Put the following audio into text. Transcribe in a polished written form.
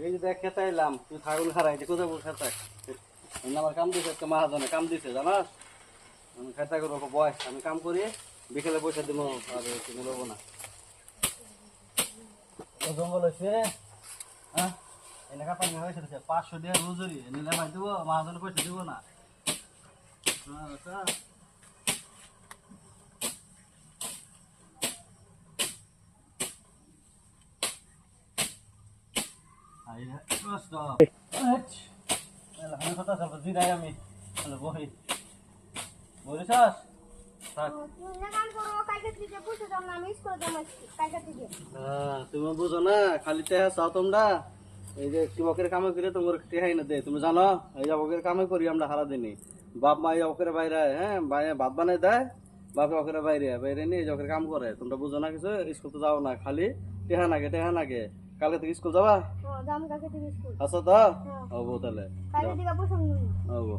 এই যে দেখ খেতে এলাম, তুই ছাগল খারাই যে কোথাও খেতে আমার কাম দিছে, একটা মাহাজনে কাম দিছে জানাস। আমি খেতে করবো বয়স, আমি কাম করি বিকেলে পয়সা দিব, আর তুমি দেবো না। ও জঙ্গল হয়েছে, হ্যাঁ এলাকা পানি হয়েছে 500 টাকা রোজরি নিলে ভাই দেবো, মাহাজনে পয়সা দিব না। আমি কথা চলবো জিরাই আমি বহি বলিস। তুমি বুঝো না, খালি টেহা চাও তোমরা। এই যে বকের কামে করে তোমার টেহাই না দে, তুমি জানো এই যে বকের কামে করি আমরা সারা দিনই। বাপ মা এই বকের বাইরে, হ্যাঁ ভাত বানাই দেয়, বাপে বকের বাইরে বাইরে নিয়ে বকের কাম করে। তোমরা বুঝো না কিছু, স্কুল তো যাও না, খালি টেহা নাগে। কালকে থেকে স্কুল যাবা? আচ্ছা তো হবো তাহলে, হবো।